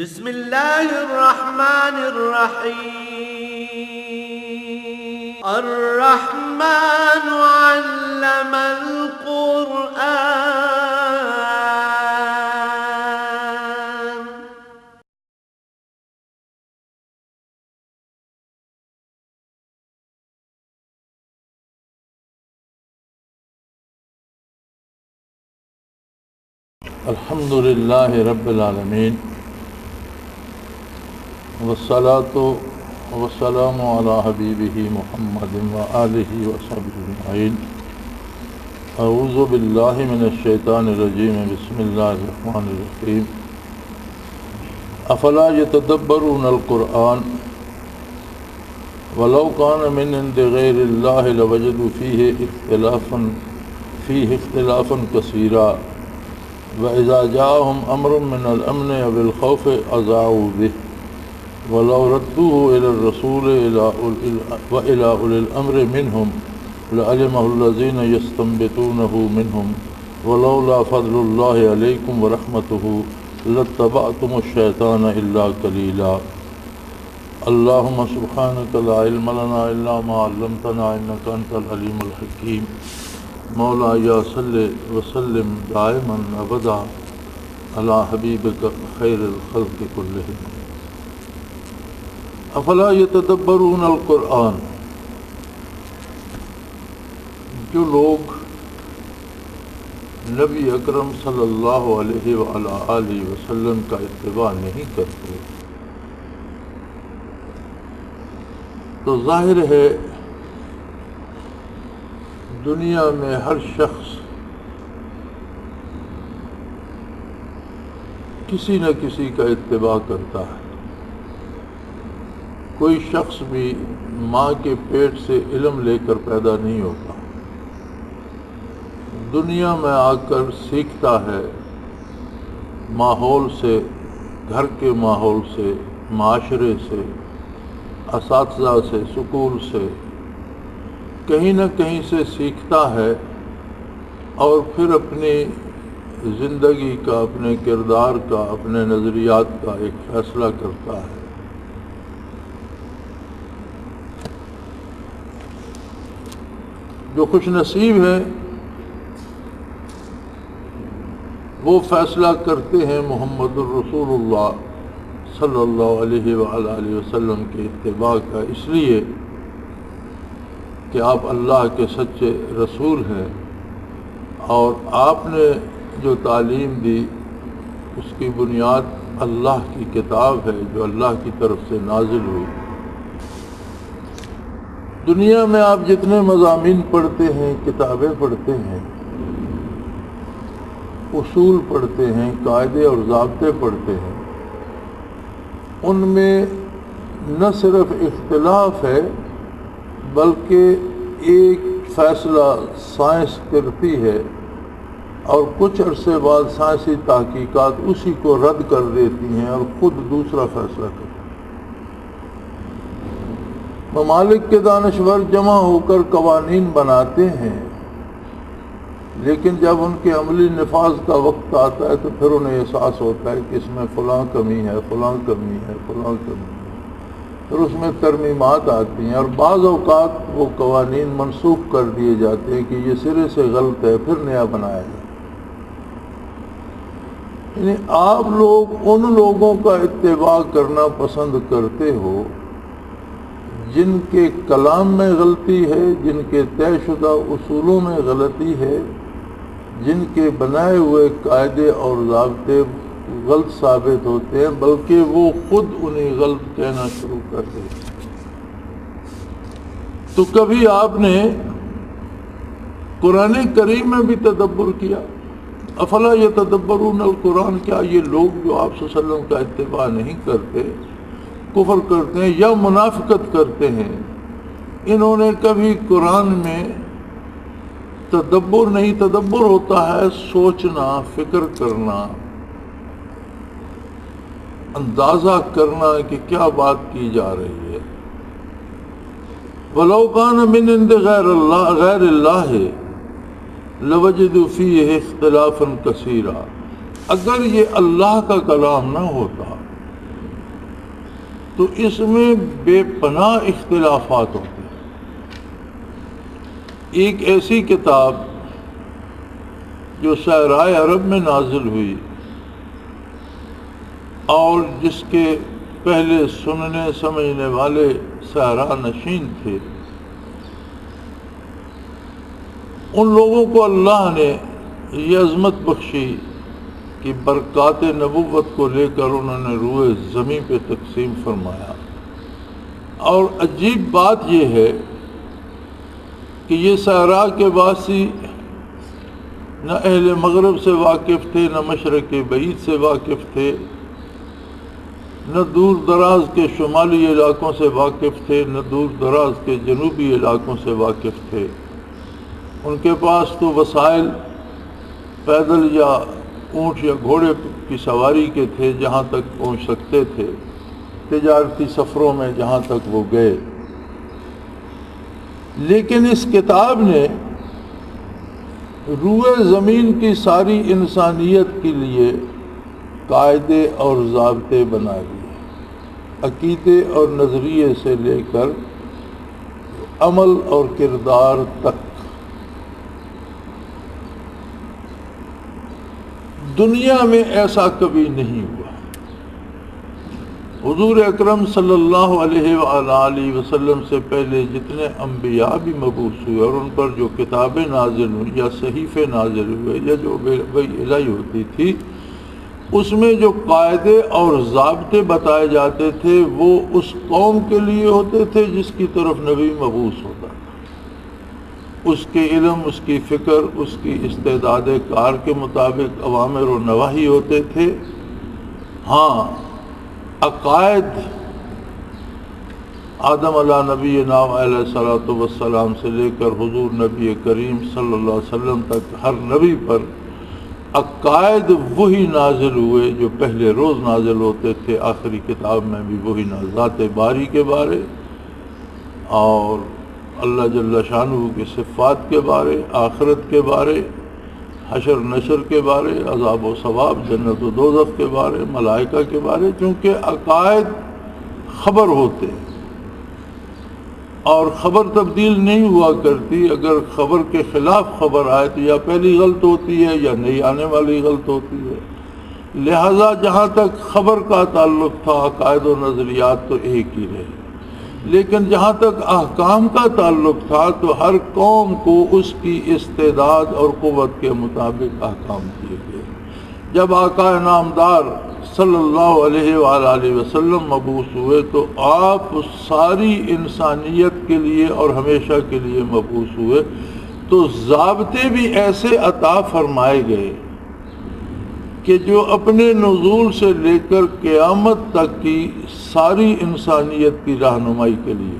بسم اللہ الرحمن الرحیم الرحمن علم القرآن الحمد للہ رب العالمین والصلاة والسلام علی حبیبہ محمد وآلہ وصحبہ اجمعین۔ اعوذ باللہ من الشیطان الرجیم، بسم اللہ الرحمن الرحیم۔ افلا یتدبرون القرآن ولو کان من عند غیر اللہ لوجدوا فیہ اختلافا کثیرا وَإِذَا جَاءَهُمْ أَمْرٌ مِّنَ الْأَمْنِ أَوِ الْخَوْفِ أَذَاعُوا بِهِ وَلَوْ رَدُّوهُ إِلَى الرَّسُولِ وَإِلَى أُولِي الْأَمْرِ مِنْهُمْ لَعَلِمَهُ الَّذِينَ يَسْتَنبِطُونَهُ مِنْهُمْ وَلَوْلَا فَضْلُ اللَّهِ عَلَيْكُمْ وَرَحْمَتُهُ لَاتَّبَعْتُمُ الشَّيْطَانَ إِلَّا قَلِيلًا۔ اللهم سبحانك لا علم لنا إلا ما علمتنا إنك أنت العليم الحكيم۔ مولایا صلی وسلم دائما ابدا علی حبیبک خیر الخلق کلہم۔ افلا یتدبرون القرآن، جو لوگ نبی اکرم صلی اللہ علیہ وآلہ وسلم کا اتباع نہیں کرتے تو ظاہر ہے دنیا میں ہر شخص کسی نہ کسی کا اتباع کرتا ہے۔ کوئی شخص بھی ماں کے پیٹ سے علم لے کر پیدا نہیں ہوتا، دنیا میں آ کر سیکھتا ہے، ماحول سے، گھر کے ماحول سے، معاشرے سے، اساتذہ سے، سکول سے، کہیں نہ کہیں سے سیکھتا ہے اور پھر اپنی زندگی کا، اپنے کردار کا، اپنے نظریات کا ایک فیصلہ کرتا ہے۔ جو خوش نصیب ہے وہ فیصلہ کرتے ہیں محمد الرسول اللہ صلی اللہ علیہ وآلہ وسلم کے اتباع کا، اس لیے کہ آپ اللہ کے سچے رسول ہیں اور آپ نے جو تعلیم دی اس کی بنیاد اللہ کی کتاب ہے جو اللہ کی طرف سے نازل ہوئی۔ دنیا میں آپ جتنے مضامین پڑھتے ہیں، کتابیں پڑھتے ہیں، اصول پڑھتے ہیں، قاعدے اور ضابطے پڑھتے ہیں، ان میں نہ صرف اختلاف ہے بلکہ ایک فیصلہ سائنس کرتی ہے اور کچھ عرصے بعد سائنسی تحقیقات اسی کو رد کر دیتی ہیں اور خود دوسرا فیصلہ کرتی ہیں۔ ممالک کے دانشور جمع ہو کر قوانین بناتے ہیں، لیکن جب ان کے عملی نفاذ کا وقت آتا ہے تو پھر انہیں احساس ہوتا ہے کہ اس میں فلاں کمی ہے، فلاں کمی ہے، فلاں کمی ہے، پھر اس میں ترمیمات آتی ہیں اور بعض اوقات وہ قوانین منسوخ کر دیے جاتے ہیں کہ یہ سرے سے غلط ہے، پھر نیا بنایا جائے۔ یعنی آپ لوگ ان لوگوں کا اتباع کرنا پسند کرتے ہو جن کے کلام میں غلطی ہے، جن کے طے شدہ اصولوں میں غلطی ہے، جن کے بنائے ہوئے قاعدے اور ضابطے غلط ثابت ہوتے ہیں، بلکہ وہ خود انہیں غلط کہنا شروع کر دیتے ہیں۔ تو کبھی آپ نے قرآن کریم میں بھی تدبر کیا؟ افلا یتدبرون القرآن، کیا یہ لوگ جو آپ صلی اللہ علیہ وسلم کا اتباع نہیں کرتے، کفر کرتے ہیں یا منافقت کرتے ہیں، انہوں نے کبھی قرآن میں تدبر نہیں؟ تدبر ہوتا ہے سوچنا، فکر کرنا، اندازہ کرنا کہ کیا بات کی جا رہی ہے۔ وَلَوْ كَانَ مِنْ عِنْدِ غَيْرِ اللَّهِ لَوَجِدُوا فِيهِ اخْتِلَافًا كَثِيرًا، اگر یہ اللہ کا کلام نہ ہوتا تو اس میں بے پناہ اختلافات ہوتے ہیں۔ ایک ایسی کتاب جو صحرائے عرب میں نازل ہوئی اور جس کے پہلے سننے سمجھنے والے صحرا نشین تھے، ان لوگوں کو اللہ نے یہ عظمت بخشی کہ برکات نبوت کو لے کر انہوں نے روئے زمین پہ تقسیم فرمایا۔ اور عجیب بات یہ ہے کہ یہ صحرا کے باسی نہ اہل مغرب سے واقف تھے، نہ مشرق بعید سے واقف تھے، نہ دور دراز کے شمالی علاقوں سے واقف تھے، نہ دور دراز کے جنوبی علاقوں سے واقف تھے۔ ان کے پاس تو وسائل پیدل یا اونٹ یا گھوڑے کی سواری کے تھے جہاں تک پہنچ سکتے تھے، تجارتی سفروں میں جہاں تک وہ گئے۔ لیکن اس کتاب نے روئے زمین کی ساری انسانیت کے لیے قاعدے اور ضابطے بنا دیے، عقیدے اور نظریے سے لے کر عمل اور کردار تک۔ دنیا میں ایسا کبھی نہیں ہوا۔ حضور اکرم صلی اللہ علیہ وآلہ وسلم سے پہلے جتنے انبیاء بھی مبعوث ہوئے اور ان پر جو کتابیں نازل ہوئیں یا صحیفے نازل ہوئے یا جو وحی الہی ہوتی تھی، اس میں جو قاعدے اور ضابطے بتائے جاتے تھے وہ اس قوم کے لیے ہوتے تھے جس کی طرف نبی مبعوث ہوتا تھا۔ اس کے علم، اس کی فکر، اس کی استعداد کار کے مطابق اوامر و نواہی ہوتے تھے۔ ہاں، عقائد آدم علیہ نبینا علیہ الصلوۃ والسلام سے لے کر حضور نبی کریم صلی اللہ علیہ وسلم تک ہر نبی پر عقائد وہی نازل ہوئے جو پہلے روز نازل ہوتے تھے۔ آخری کتاب میں بھی وہی ذات باری کے بارے اور اللہ جل شانہ کی صفات کے بارے، آخرت کے بارے، حشر نشر کے بارے، عذاب و ثواب، جنت و دوزخ کے بارے، ملائکہ کے بارے، چونکہ عقائد خبر ہوتے ہیں اور خبر تبدیل نہیں ہوا کرتی۔ اگر خبر کے خلاف خبر آئے تو یا پہلی غلط ہوتی ہے یا نئی آنے والی غلط ہوتی ہے۔ لہذا جہاں تک خبر کا تعلق تھا عقائد و نظریات تو ایک ہی رہے، لیکن جہاں تک احکام کا تعلق تھا تو ہر قوم کو اس کی استعداد اور قوت کے مطابق احکام کیے گئے۔ جب آقا نامدار صلی اللہ علیہ وآلہ وسلم مبعوث ہوئے تو آپ ساری انسانیت کے لیے اور ہمیشہ کے لیے مبعوث ہوئے، تو ضابطے بھی ایسے عطا فرمائے گئے کہ جو اپنے نزول سے لے کر قیامت تک کی ساری انسانیت کی رہنمائی کے لیے،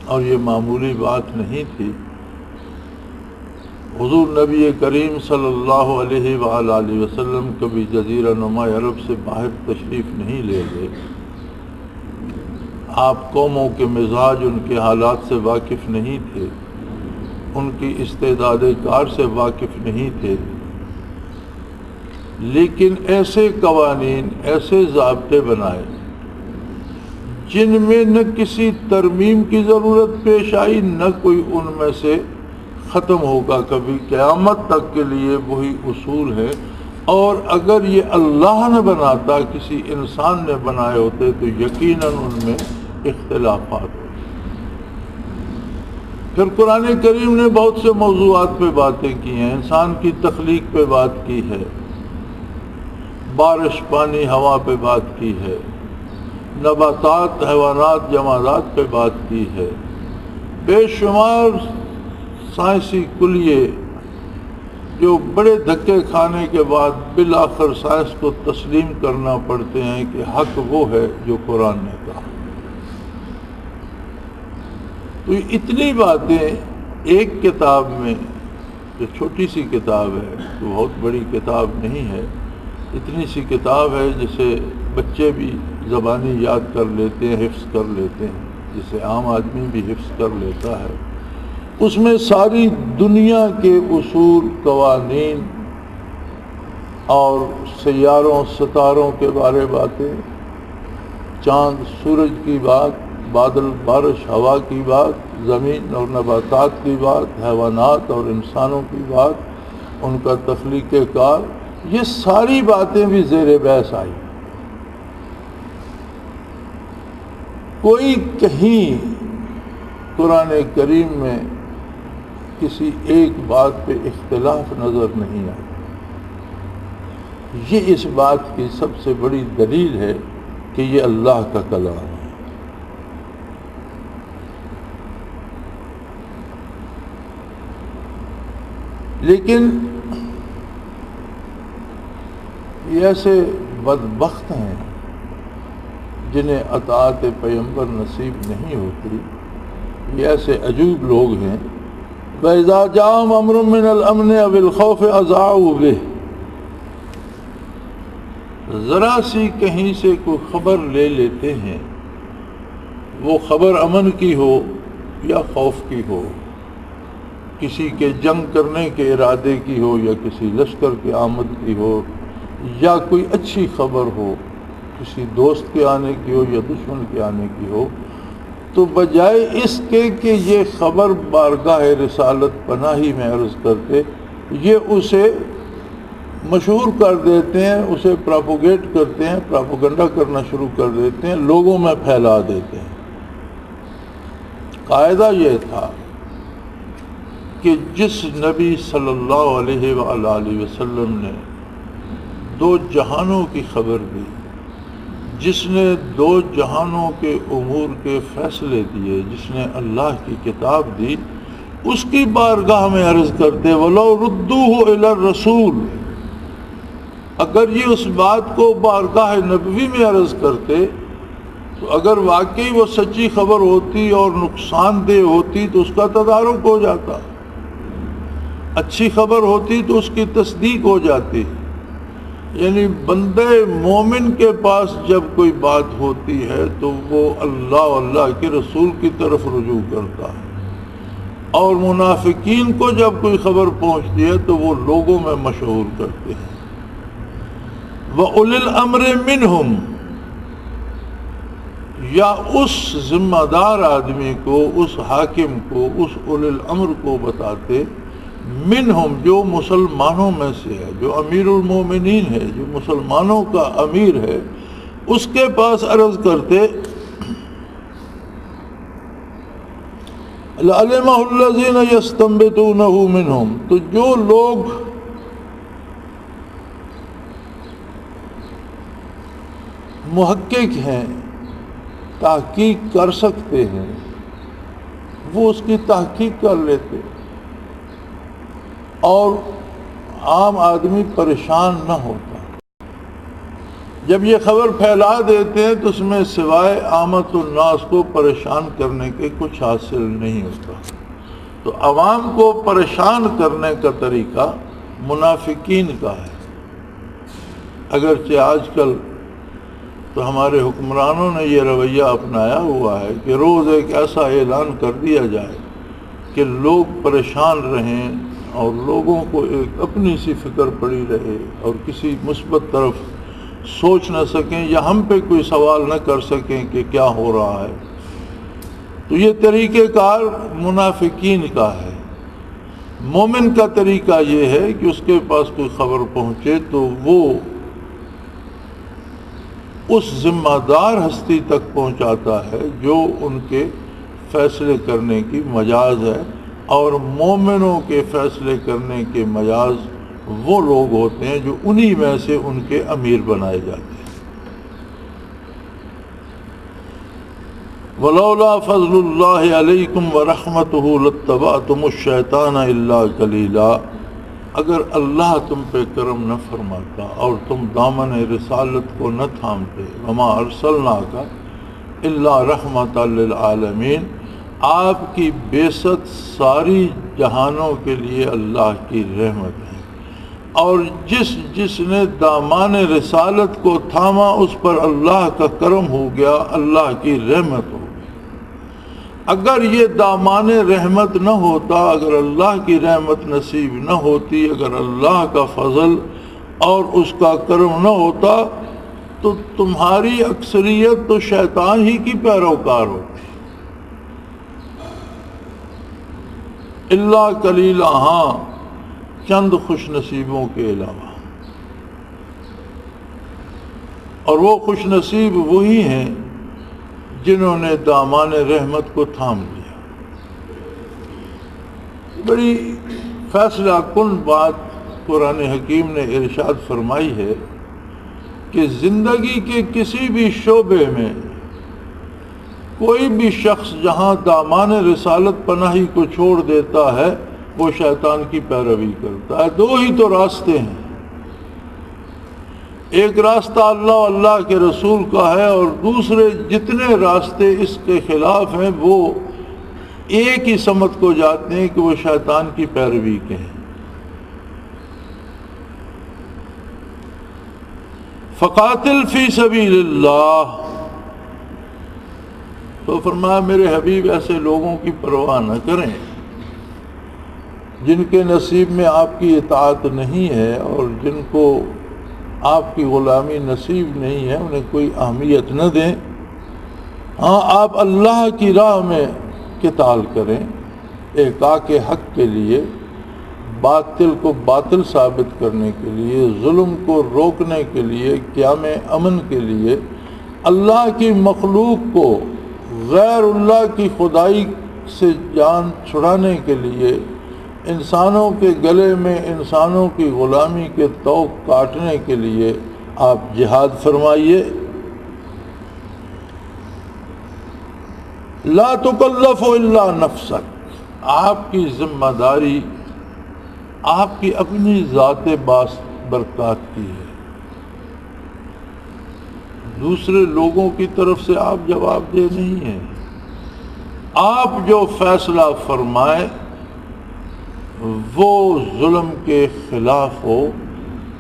اور یہ معمولی بات نہیں تھی۔ حضور نبی کریم صلی اللہ علیہ وآلہ وسلم کبھی جزیرہ نما عرب سے باہر تشریف نہیں لے گئے۔ آپ قوموں کے مزاج، ان کے حالات سے واقف نہیں تھے، ان کی استعداد کار سے واقف نہیں تھے، لیکن ایسے قوانین، ایسے ضابطے بنائے جن میں نہ کسی ترمیم کی ضرورت پیش آئی، نہ کوئی ان میں سے ختم ہوگا کبھی، قیامت تک کے لیے وہی اصول ہے۔ اور اگر یہ اللہ نہ بناتا، کسی انسان نے بنائے ہوتے تو یقیناً ان میں اختلافات ہوتے۔ پھر قرآن کریم نے بہت سے موضوعات پہ باتیں کی ہیں، انسان کی تخلیق پہ بات کی ہے، بارش، پانی، ہوا پہ بات کی ہے، نباتات، حیوانات، جمادات پہ بات کی ہے، بے شمار سائنسی کلیے جو بڑے دھکے کھانے کے بعد بالآخر سائنس کو تسلیم کرنا پڑتے ہیں کہ حق وہ ہے جو قرآن نے کہا۔ تو یہ اتنی باتیں ایک کتاب میں، جو چھوٹی سی کتاب ہے، تو بہت بڑی کتاب نہیں ہے، اتنی سی کتاب ہے جسے بچے بھی زبانی یاد کر لیتے ہیں، حفظ کر لیتے ہیں، جسے عام آدمی بھی حفظ کر لیتا ہے۔ اس میں ساری دنیا کے اصول، قوانین، اور سیاروں ستاروں کے بارے باتیں، چاند سورج کی بات، بادل بارش ہوا کی بات، زمین اور نباتات کی بات، حیوانات اور انسانوں کی بات، ان کا تخلیق کار، یہ ساری باتیں بھی زیر بحث آئی۔ کوئی کہیں قرآن کریم میں کسی ایک بات پہ اختلاف نظر نہیں آتا۔ یہ اس بات کی سب سے بڑی دلیل ہے کہ یہ اللہ کا کلام ہے۔ لیکن یہ ایسے بدبخت ہیں جنہیں اطاعت پیغمبر نصیب نہیں ہوتی، یہ ایسے عجوب لوگ ہیں۔ وَإِذَا جَاءَهُمْ أَمْرٌ مِّنَ الْأَمْنِ أَوِ الْخَوْفِ أَذَاعُوا بِهِ، ذرا سی کہیں سے کوئی خبر لے لیتے ہیں، وہ خبر امن کی ہو یا خوف کی ہو، کسی کے جنگ کرنے کے ارادے کی ہو یا کسی لشکر کے آمد کی ہو، یا کوئی اچھی خبر ہو، کسی دوست کے آنے کی ہو یا دشمن کے آنے کی ہو، تو بجائے اس کے کہ یہ خبر بارگاہ رسالت پناہی میں عرض کرتے، یہ اسے مشہور کر دیتے ہیں، اسے پراپوگیٹ کرتے ہیں، پراپوگنڈا کرنا شروع کر دیتے ہیں، لوگوں میں پھیلا دیتے ہیں۔ قاعدہ یہ تھا کہ جس نبی صلی اللہ علیہ وآلہ وسلم نے دو جہانوں کی خبر دی، جس نے دو جہانوں کے امور کے فیصلے دیے، جس نے اللہ کی کتاب دی، اس کی بارگاہ میں عرض کرتے وَلَوْ رُدُّوهُ إِلَى الرَّسُولِ، اگر یہ اس بات کو بارگاہ نبوی میں عرض کرتے تو اگر واقعی وہ سچی خبر ہوتی اور نقصان دہ ہوتی تو اس کا تدارک ہو جاتا، اچھی خبر ہوتی تو اس کی تصدیق ہو جاتی۔ یعنی بندے مومن کے پاس جب کوئی بات ہوتی ہے تو وہ اللہ اللہ کے رسول کی طرف رجوع کرتا ہے، اور منافقین کو جب کوئی خبر پہنچتی ہے تو وہ لوگوں میں مشہور کرتے ہیں۔ وَأُولِي الْأَمْرِ مِنْهُمْ، یا اس ذمہ دار آدمی کو، اس حاکم کو، اس اولی الامر کو بتاتے، منہم جو مسلمانوں میں سے ہے، جو امیر المومنین ہے، جو مسلمانوں کا امیر ہے، اس کے پاس عرض کرتے لَعَلِمَهُ الَّذِينَ يَسْتَنبِطُونَهُ مِنْهُمْ، تو جو لوگ محقق ہیں، تحقیق کر سکتے ہیں، وہ اس کی تحقیق کر لیتے اور عام آدمی پریشان نہ ہوتا۔ جب یہ خبر پھیلا دیتے ہیں تو اس میں سوائے عامت الناس کو پریشان کرنے کے کچھ حاصل نہیں ہوتا۔ تو عوام کو پریشان کرنے کا طریقہ منافقین کا ہے۔ اگرچہ آج کل تو ہمارے حکمرانوں نے یہ رویہ اپنایا ہوا ہے کہ روز ایک ایسا اعلان کر دیا جائے کہ لوگ پریشان رہیں اور لوگوں کو ایک اپنی سی فکر پڑی رہے اور کسی مثبت طرف سوچ نہ سکیں یا ہم پہ کوئی سوال نہ کر سکیں کہ کیا ہو رہا ہے۔ تو یہ طریقہ کار منافقین کا ہے۔ مومن کا طریقہ یہ ہے کہ اس کے پاس کوئی خبر پہنچے تو وہ اس ذمہ دار ہستی تک پہنچاتا ہے جو ان کے فیصلے کرنے کی مجاز ہے، اور مومنوں کے فیصلے کرنے کے مجاز وہ لوگ ہوتے ہیں جو انہی میں سے ان کے امیر بنائے جاتے ہیں۔ وَلَوْلَا فَضْلُ اللَّهِ عَلَيْكُمْ وَرَحْمَتُهُ لَاتَّبَعْتُمُ الشَّيْطَانَ إِلَّا قَلِيلًا، اگر اللہ تم پہ کرم نہ فرماتا اور تم دامن رسالت کو نہ تھامتے، وَمَا أَرْسَلْنَاكَ إِلَّا رَحْمَةً لِلْعَالَمِينَ، آپ کی بعثت ساری جہانوں کے لیے اللہ کی رحمت ہے، اور جس نے دامان رسالت کو تھاما اس پر اللہ کا کرم ہو گیا، اللہ کی رحمت ہو گئی۔ اگر یہ دامان رحمت نہ ہوتا، اگر اللہ کی رحمت نصیب نہ ہوتی، اگر اللہ کا فضل اور اس کا کرم نہ ہوتا تو تمہاری اکثریت تو شیطان ہی کی پیروکار ہوتی، اللہ قلیلا، ہاں چند خوش نصیبوں کے علاوہ، اور وہ خوش نصیب وہی ہیں جنہوں نے دامان رحمت کو تھام لیا۔ بڑی فیصلہ کن بات قرآن حکیم نے ارشاد فرمائی ہے کہ زندگی کے کسی بھی شعبے میں کوئی بھی شخص جہاں دامان رسالت پناہی کو چھوڑ دیتا ہے وہ شیطان کی پیروی کرتا ہے۔ دو ہی تو راستے ہیں، ایک راستہ اللہ و اللہ کے رسول کا ہے، اور دوسرے جتنے راستے اس کے خلاف ہیں وہ ایک ہی سمت کو جاتے ہیں کہ وہ شیطان کی پیروی کے ہیں۔ فقاتل فی سبیل اللہ، تو فرمایا میرے حبیب ایسے لوگوں کی پرواہ نہ کریں جن کے نصیب میں آپ کی اطاعت نہیں ہے اور جن کو آپ کی غلامی نصیب نہیں ہے، انہیں کوئی اہمیت نہ دیں۔ ہاں آپ اللہ کی راہ میں قتال کریں، احقاق حق کے لیے، باطل کو باطل ثابت کرنے کے لیے، ظلم کو روکنے کے لیے، قیام امن کے لیے، اللہ کی مخلوق کو غیر اللہ کی خدائی سے جان چھڑانے کے لیے، انسانوں کے گلے میں انسانوں کی غلامی کے طوق کاٹنے کے لیے آپ جہاد فرمائیے۔ لا تکلف الا نفسک، آپ کی ذمہ داری آپ کی اپنی ذات باس برکات کی ہے، دوسرے لوگوں کی طرف سے آپ جواب دہ نہیں ہیں۔ آپ جو فیصلہ فرمائیں وہ ظلم کے خلاف ہو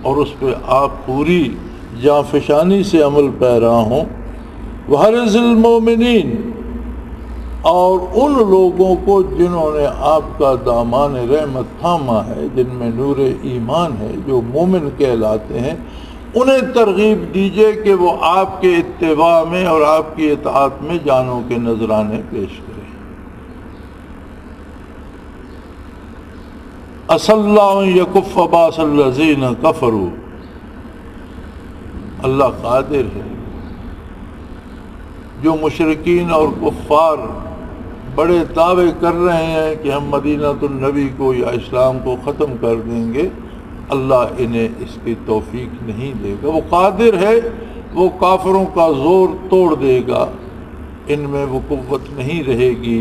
اور اس پہ آپ پوری جانفشانی سے عمل پیرا ہوں۔ وَحَرِّزِ الْمُؤْمِنِينَ، اور ان لوگوں کو جنہوں نے آپ کا دامان رحمت تھاما ہے، جن میں نور ایمان ہے، جو مومن کہلاتے ہیں، انہیں ترغیب دیجئے کہ وہ آپ کے اتباع میں اور آپ کی اطاعت میں جانوں کے نذرانے پیش کریں۔ عَسَى اللَّهُ أَن يَكُفَّ بَأْسَ الَّذِينَ كَفَرُوا، اللہ قادر ہے۔ جو مشرکین اور کفار بڑے دعوے کر رہے ہیں کہ ہم مدینۃ النبی کو یا اسلام کو ختم کر دیں گے، اللہ انہیں اس کی توفیق نہیں دے گا۔ وہ قادر ہے، وہ کافروں کا زور توڑ دے گا، ان میں وہ قوت نہیں رہے گی،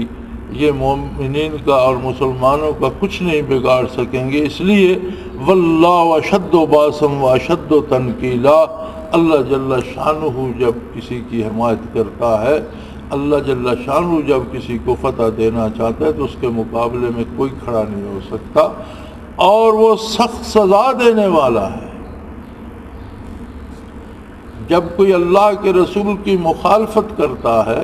یہ مومنین کا اور مسلمانوں کا کچھ نہیں بگاڑ سکیں گے۔ اس لیے واللہ اشد باسا واشد تنکیلا، اللہ جل شانہ جب کسی کی حمایت کرتا ہے، اللہ جل شانہ جب کسی کو فتح دینا چاہتا ہے تو اس کے مقابلے میں کوئی کھڑا نہیں ہو سکتا، اور وہ سخت سزا دینے والا ہے۔ جب کوئی اللہ کے رسول کی مخالفت کرتا ہے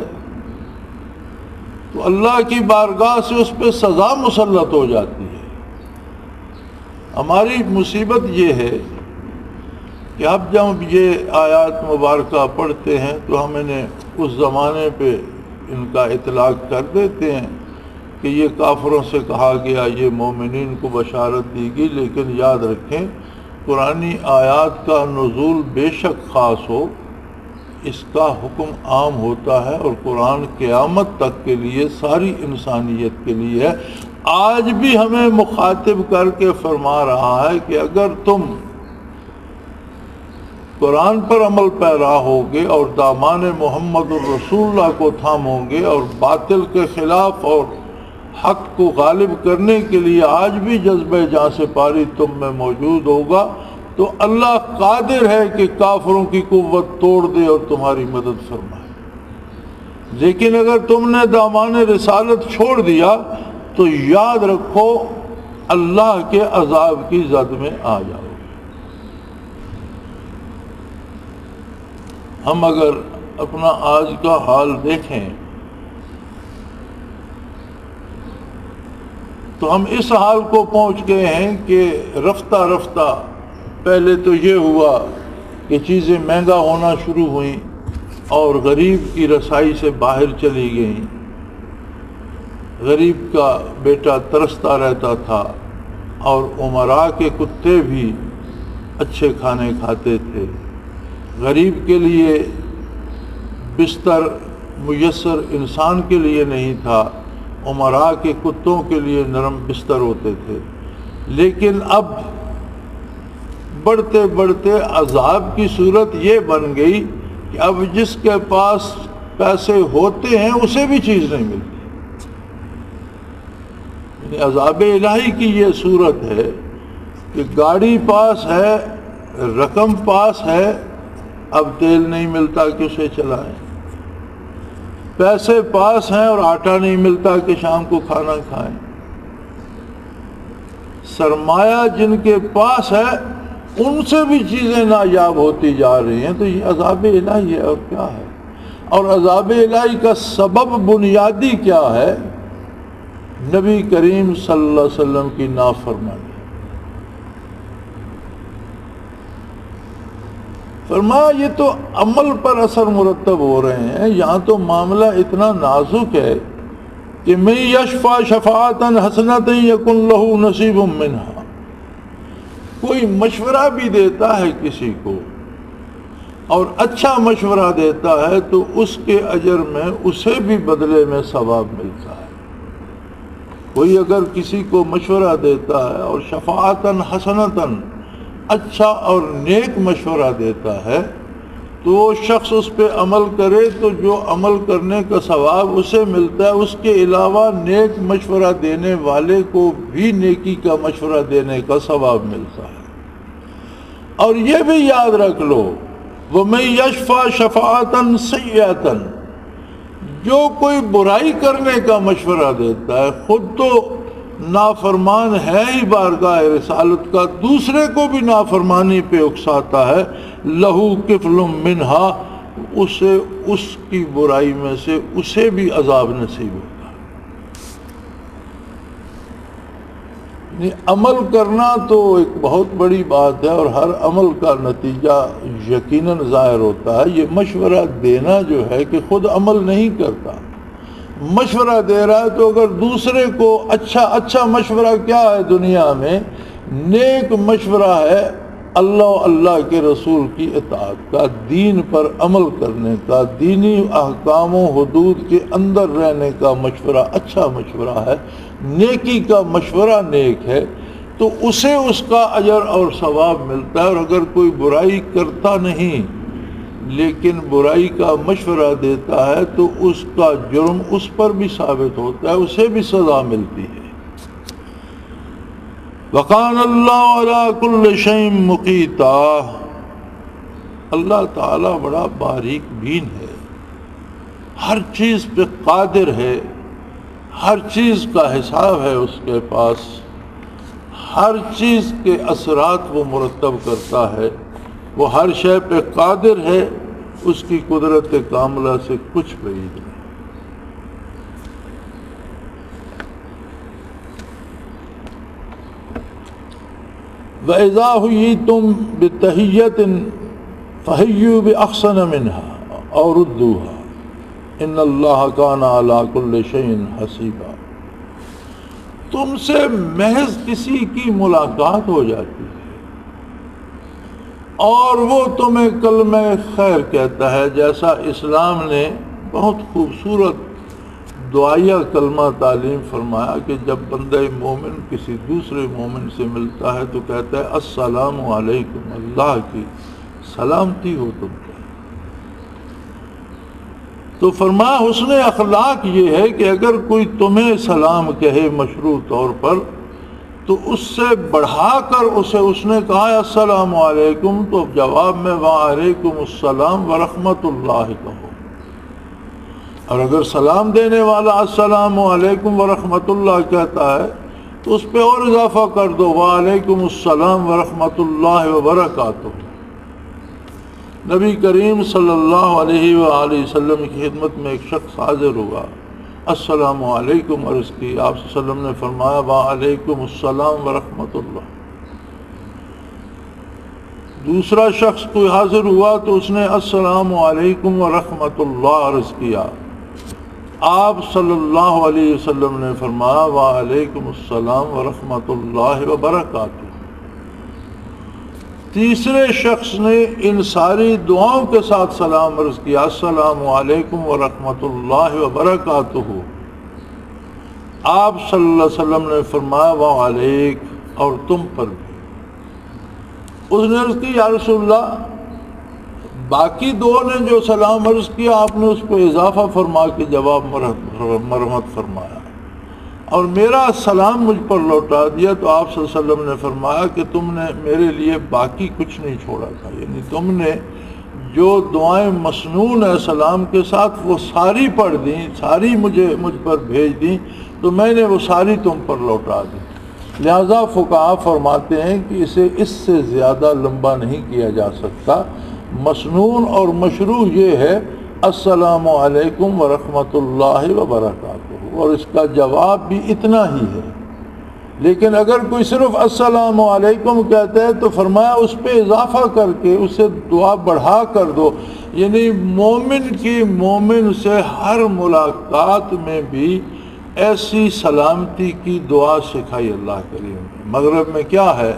تو اللہ کی بارگاہ سے اس پہ سزا مسلط ہو جاتی ہے۔ ہماری مصیبت یہ ہے کہ اب جب یہ آیات مبارکہ پڑھتے ہیں تو ہم انہیں اس زمانے پہ ان کا اطلاق کر دیتے ہیں کہ یہ کافروں سے کہا گیا، یہ مومنین کو بشارت دی گئی، لیکن یاد رکھیں قرآنی آیات کا نزول بے شک خاص ہو، اس کا حکم عام ہوتا ہے، اور قرآن قیامت تک کے لیے ساری انسانیت کے لیے ہے۔ آج بھی ہمیں مخاطب کر کے فرما رہا ہے کہ اگر تم قرآن پر عمل پیرا ہوگے اور دامان محمد الرسول اللہ کو تھامو گے اور باطل کے خلاف اور حق کو غالب کرنے کے لیے آج بھی جذبہ جاں سے پاری تم میں موجود ہوگا تو اللہ قادر ہے کہ کافروں کی قوت توڑ دے اور تمہاری مدد فرمائے۔ لیکن اگر تم نے دامان رسالت چھوڑ دیا تو یاد رکھو اللہ کے عذاب کی زد میں آ جاؤ۔ ہم اگر اپنا آج کا حال دیکھیں تو ہم اس حال کو پہنچ گئے ہیں کہ رفتہ رفتہ پہلے تو یہ ہوا کہ چیزیں مہنگا ہونا شروع ہوئیں اور غریب کی رسائی سے باہر چلی گئیں. غریب کا بیٹا ترستا رہتا تھا اور امراء کے کتے بھی اچھے کھانے کھاتے تھے. غریب کے لیے بستر میسر انسان کے لیے نہیں تھا، امراء کے کتوں کے لیے نرم بستر ہوتے تھے. لیکن اب بڑھتے بڑھتے عذاب کی صورت یہ بن گئی کہ اب جس کے پاس پیسے ہوتے ہیں اسے بھی چیز نہیں ملتی. یعنی عذاب الہی کی یہ صورت ہے کہ گاڑی پاس ہے، رقم پاس ہے، اب تیل نہیں ملتا کہ اسے چلائیں. پیسے پاس ہیں اور آٹا نہیں ملتا کہ شام کو کھانا کھائیں. سرمایہ جن کے پاس ہے ان سے بھی چیزیں نایاب ہوتی جا رہی ہیں. تو یہ عذاب الہی ہے اور کیا ہے. اور عذاب الہی کا سبب بنیادی کیا ہے؟ نبی کریم صلی اللہ علیہ وسلم کی نافرمانی. فرمایا یہ تو عمل پر اثر مرتب ہو رہے ہیں. یہاں تو معاملہ اتنا نازک ہے کہ من یشفع شفاعتا حسنۃ یکن لہ نصیب منہا. کوئی مشورہ بھی دیتا ہے کسی کو اور اچھا مشورہ دیتا ہے تو اس کے اجر میں اسے بھی بدلے میں ثواب ملتا ہے. کوئی اگر کسی کو مشورہ دیتا ہے اور شفاعتاً حسنتاً اچھا اور نیک مشورہ دیتا ہے تو وہ شخص اس پہ عمل کرے تو جو عمل کرنے کا ثواب اسے ملتا ہے، اس کے علاوہ نیک مشورہ دینے والے کو بھی نیکی کا مشورہ دینے کا ثواب ملتا ہے. اور یہ بھی یاد رکھ لو وَمَن يَشْفَعْ شَفَاعَةً سَيِّئَةً، جو کوئی برائی کرنے کا مشورہ دیتا ہے خود تو نافرمان ہے ہی بارگاہ رسالت کا، دوسرے کو بھی نافرمانی پہ اکساتا ہے، لہو کفل منہا، اسے اس کی برائی میں سے اسے بھی عذاب نصیب ہوگا. عمل کرنا تو ایک بہت بڑی بات ہے اور ہر عمل کا نتیجہ یقیناً ظاہر ہوتا ہے. یہ مشورہ دینا جو ہے کہ خود عمل نہیں کرتا، مشورہ دے رہا ہے تو اگر دوسرے کو اچھا مشورہ کیا ہے دنیا میں؟ نیک مشورہ ہے اللہ و اللہ کے رسول کی اطاعت کا، دین پر عمل کرنے کا، دینی احکام و حدود کے اندر رہنے کا مشورہ اچھا مشورہ ہے. نیکی کا مشورہ نیک ہے تو اسے اس کا اجر اور ثواب ملتا ہے. اور اگر کوئی برائی کرتا نہیں لیکن برائی کا مشورہ دیتا ہے تو اس کا جرم اس پر بھی ثابت ہوتا ہے، اسے بھی سزا ملتی ہے. وَقَانَ اللَّهُ عَلَىٰ كُلِّ شَيْءٍ مُقِيتًا، اللہ تعالیٰ بڑا باریک بین ہے، ہر چیز پہ قادر ہے، ہر چیز کا حساب ہے اس کے پاس، ہر چیز کے اثرات وہ مرتب کرتا ہے، وہ ہر شے پہ قادر ہے، اس کی قدرت کاملہ سے کچھ بعید نہیں. وَإِذَا حُيِّيتُم بِتَحِيَّةٍ فَحَيُّوا بِأَحْسَنَ مِنْهَا أَوْ رُدُّوهَا إِنَّ اللَّهَ كَانَ عَلَىٰ كُلِّ شَيْءٍ حَسِيبًا. تم سے محض کسی کی ملاقات ہو جاتی ہے اور وہ تمہیں کلمہ خیر کہتا ہے، جیسا اسلام نے بہت خوبصورت دعائیہ کلمہ تعلیم فرمایا کہ جب بندہ مومن کسی دوسرے مومن سے ملتا ہے تو کہتا ہے السلام علیکم، اللہ کی سلامتی ہو تم پر. تو فرمایا حسن اخلاق یہ ہے کہ اگر کوئی تمہیں سلام کہے مشروع طور پر تو اس سے بڑھا کر اس نے کہا السلام علیکم تو جواب میں وعلیکم السلام ورحمۃ اللہ کہو. اور اگر سلام دینے والا السلام علیکم ورحمۃ اللہ کہتا ہے تو اس پہ اور اضافہ کر دو وعلیکم السلام ورحمۃ اللہ وبرکاتہ. نبی کریم صلی اللہ علیہ وآلہ وسلم کی خدمت میں ایک شخص حاضر ہوا، السلام علیکم عرض کی. آپ صلی اللہ علیہ وسلم نے فرمایا وعلیکم السلام ورحمۃ اللہ. دوسرا شخص کوئی حاضر ہوا تو اس نے السلام علیکم ورحمۃ اللہ عرض کیا، آپ صلی اللہ علیہ وسلم نے فرمایا وعلیکم السلام ورحمۃ اللہ وبرکاتہ۔ تیسرے شخص نے ان ساری دعاؤں کے ساتھ سلام عرض کیا، السلام علیکم ورحمۃ اللہ وبرکاتہ۔ آپ صلی اللہ علیہ وسلم نے فرمایا وعلیک، اور تم پر بھی۔ اس نے عرض کی یا رسول اللہ، باقی دو نے جو سلام عرض کیا آپ نے اس پہ اضافہ فرما کے جواب مرحمت فرمایا، اور میرا سلام مجھ پر لوٹا دیا، تو آپ صلی اللہ علیہ وسلم نے فرمایا کہ تم نے میرے لیے باقی کچھ نہیں چھوڑا تھا، یعنی تم نے جو دعائیں مسنون ہے سلام کے ساتھ وہ ساری پڑھ دیں، ساری مجھ پر بھیج دیں، تو میں نے وہ ساری تم پر لوٹا دی۔ لہذا فقہا فرماتے ہیں کہ اسے اس سے زیادہ لمبا نہیں کیا جا سکتا۔ مسنون اور مشروع یہ ہے السلام علیکم ورحمۃ اللہ وبرکاتہ، اور اس کا جواب بھی اتنا ہی ہے۔ لیکن اگر کوئی صرف السلام علیکم کہتا ہے تو فرمایا اس پہ اضافہ کر کے اسے دعا بڑھا کر دو، یعنی مومن کی مومن سے ہر ملاقات میں بھی ایسی سلامتی کی دعا سکھائی اللہ کریم نے۔ مغرب میں کیا ہے،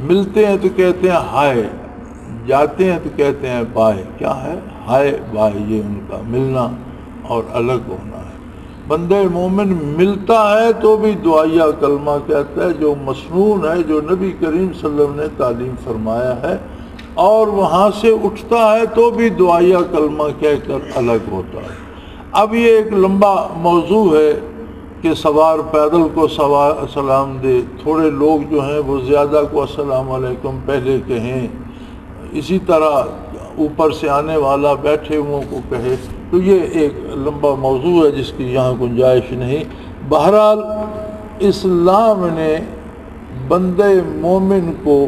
ملتے ہیں تو کہتے ہیں ہائے، جاتے ہیں تو کہتے ہیں بائے، کیا ہے ہائے بائے، یہ ان کا ملنا اور الگ ہونا ہے۔ بندہ مومن ملتا ہے تو بھی دعائیہ کلمہ کہتا ہے جو مسنون ہے، جو نبی کریم صلی اللہ علیہ وسلم نے تعلیم فرمایا ہے، اور وہاں سے اٹھتا ہے تو بھی دعائیہ کلمہ کہہ کر الگ ہوتا ہے۔ اب یہ ایک لمبا موضوع ہے کہ سوار پیدل کو سلام دے، تھوڑے لوگ جو ہیں وہ زیادہ کو السلام علیکم پہلے کہیں، اسی طرح اوپر سے آنے والا بیٹھے ہوں کو کہے، تو یہ ایک لمبا موضوع ہے جس کی یہاں گنجائش نہیں۔ بہرحال اسلام نے بندے مومن کو